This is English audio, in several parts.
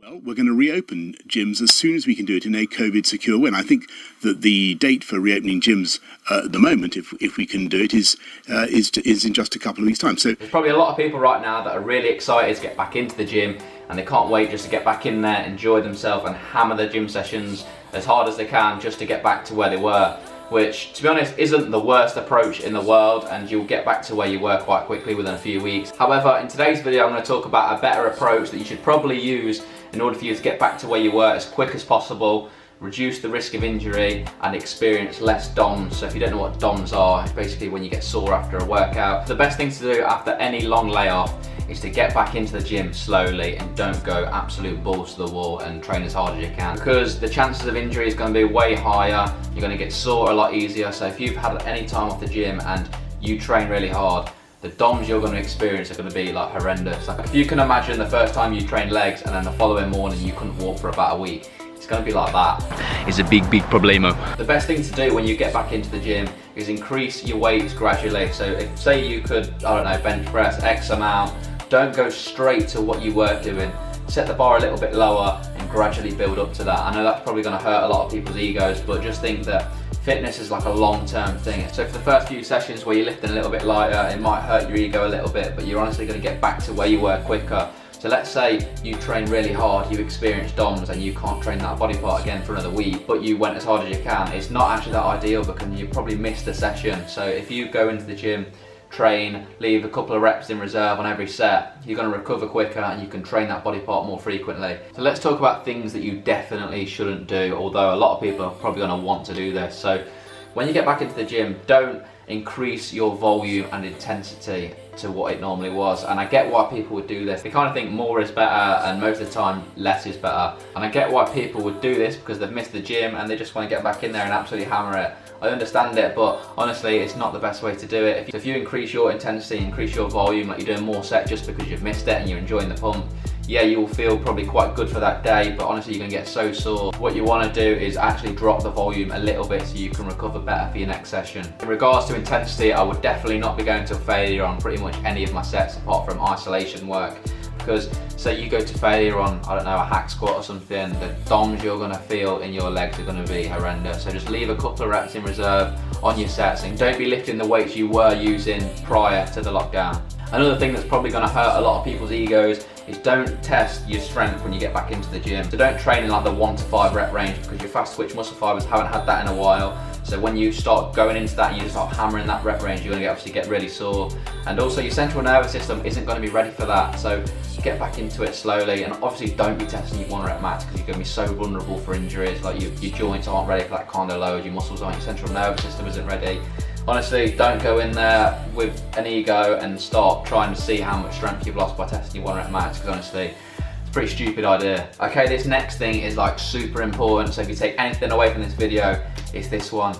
Well, we're going to reopen gyms as soon as we can do it in a COVID-secure way. And I think that the date for reopening gyms at the moment, if we can do it, is in just a couple of weeks' time. So there's probably a lot of people right now that are really excited to get back into the gym, and they can't wait just to get back in there, enjoy themselves, and hammer their gym sessions as hard as they can just to get back to where they were. Which, to be honest, isn't the worst approach in the world, and you'll get back to where you were quite quickly within a few weeks. However, in today's video, I'm going to talk about a better approach that you should probably use in order for you to get back to where you were as quick as possible, reduce the risk of injury, and experience less DOMS. So if you don't know what DOMS are, it's basically when you get sore after a workout. The best thing to do after any long layoff is to get back into the gym slowly and don't go absolute balls to the wall and train as hard as you can, because the chances of injury is going to be way higher. You're going to get sore a lot easier. So if you've had any time off the gym and you train really hard, the DOMS you're going to experience are going to be like horrendous. Like if you can imagine the first time you trained legs and then the following morning you couldn't walk for about a week, it's going to be like that. It's a big problemo. The best thing to do when you get back into the gym is increase your weights gradually. So if, say you could, I don't know, bench press X amount, don't go straight to what you were doing. Set the bar a little bit lower and gradually build up to that. I know that's probably going to hurt a lot of people's egos, but just think that fitness is like a long-term thing. So for the first few sessions where you're lifting a little bit lighter, it might hurt your ego a little bit, but you're honestly going to get back to where you were quicker. So let's say you train really hard, you experience DOMS, and you can't train that body part again for another week, but you went as hard as you can. It's not actually that ideal because you probably missed a session. So if you go into the gym, train, leave a couple of reps in reserve on every set, you're going to recover quicker and you can train that body part more frequently. So let's talk about things that you definitely shouldn't do, although a lot of people are probably going to want to do this. So when you get back into the gym, don't increase your volume and intensity to what it normally was. And I get why people would do this. They kind of think more is better, and most of the time less is better. And I get why people would do this because they've missed the gym and they just want to get back in there and absolutely hammer it. I understand it, but honestly, it's not the best way to do it. If you increase your intensity, increase your volume, like you're doing more sets just because you've missed it and you're enjoying the pump, yeah, you will feel probably quite good for that day, but honestly, you're going to get so sore. What you want to do is actually drop the volume a little bit so you can recover better for your next session. In regards to intensity, I would definitely not be going to failure on pretty much any of my sets apart from isolation work. Because say you go to failure on, I don't know, a hack squat or something, the DOMS you're going to feel in your legs are going to be horrendous. So just leave a couple of reps in reserve on your sets and don't be lifting the weights you were using prior to the lockdown. Another thing that's probably going to hurt a lot of people's egos is don't test your strength when you get back into the gym. So don't train in like the 1 to 5 rep range because your fast twitch muscle fibers haven't had that in a while. So when you start going into that and you start hammering that rep range, you're going to obviously get really sore. And also your central nervous system isn't going to be ready for that. So get back into it slowly, and obviously don't be testing your 1 rep max because you're going to be so vulnerable for injuries. Like your joints aren't ready for that kind of load, your muscles aren't, your central nervous system isn't ready. Honestly, don't go in there with an ego and start trying to see how much strength you've lost by testing your 1 rep max, because honestly, it's a pretty stupid idea. Okay, this next thing is like super important, so if you take anything away from this video, it's this one.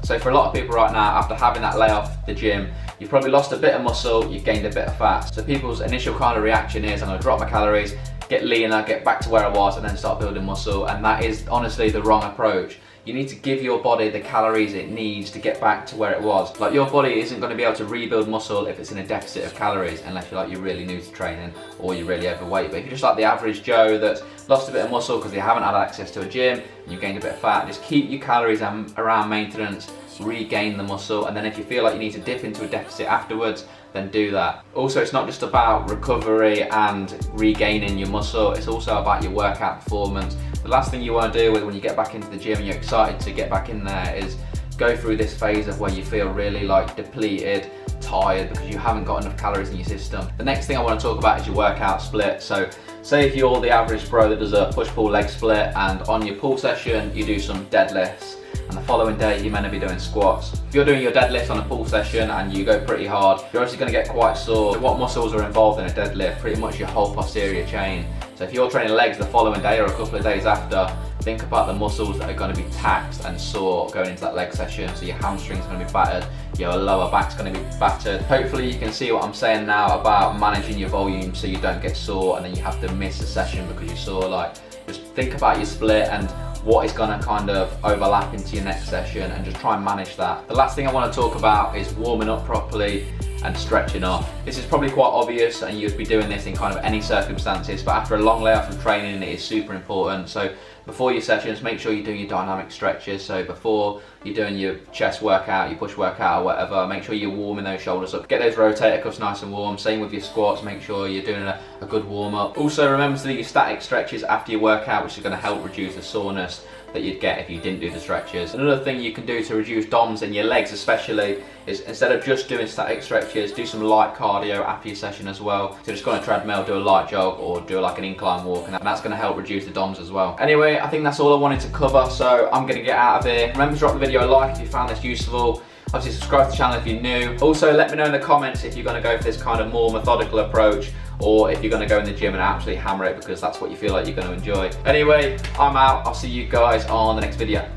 So for a lot of people right now, after having that layoff the gym, you've probably lost a bit of muscle, you've gained a bit of fat. So people's initial kind of reaction is, I'm gonna drop my calories, get leaner, get back to where I was, and then start building muscle. And that is honestly the wrong approach. You need to give your body the calories it needs to get back to where it was. Like your body isn't going to be able to rebuild muscle if it's in a deficit of calories, unless you're really new to training or you're really overweight. But if you're just like the average Joe that's lost a bit of muscle because they haven't had access to a gym and you've gained a bit of fat, just keep your calories around maintenance, regain the muscle, and then if you feel like you need to dip into a deficit afterwards, then do that. Also, it's not just about recovery and regaining your muscle, it's also about your workout performance. The last thing you want to do when you get back into the gym and you're excited to get back in there is go through this phase of where you feel really like depleted, tired, because you haven't got enough calories in your system. The next thing I want to talk about is your workout split. So say if you're the average pro that does a push-pull leg split, and on your pull session you do some deadlifts, and the following day you're meant to be doing squats. If you're doing your deadlift on a pull session and you go pretty hard, you're obviously going to get quite sore. So what muscles are involved in a deadlift? Pretty much your whole posterior chain. So if you're training legs the following day or a couple of days after, think about the muscles that are going to be taxed and sore going into that leg session. So your hamstring's going to be battered, your lower back's going to be battered. Hopefully you can see what I'm saying now about managing your volume so you don't get sore and then you have to miss a session because you're sore. Like, just think about your split and what is going to kind of overlap into your next session and just try and manage that. The last thing I want to talk about is warming up properly and stretching off. This is probably quite obvious and you'd be doing this in kind of any circumstances, but after a long layoff from training it is super important. So before your sessions, make sure you're doing your dynamic stretches. So before you're doing your chest workout, your push workout or whatever, make sure you're warming those shoulders up. Get those rotator cuffs nice and warm. Same with your squats, make sure you're doing a good warm up. Also remember to do your static stretches after your workout, which is going to help reduce the soreness that you'd get if you didn't do the stretches. Another thing you can do to reduce DOMS in your legs especially is, instead of just doing static stretches, do some light cardio after your session as well. So just go on a treadmill, do a light jog or do like an incline walk, and that's going to help reduce the DOMS as well. Anyway, I think that's all I wanted to cover, so I'm going to get out of here. Remember to drop the video a like if you found this useful. Obviously subscribe to the channel if you're new. Also let me know in the comments if you're going to go for this kind of more methodical approach, or if you're going to go in the gym and actually hammer it because that's what you feel like you're going to enjoy. Anyway, I'm out. I'll see you guys on the next video.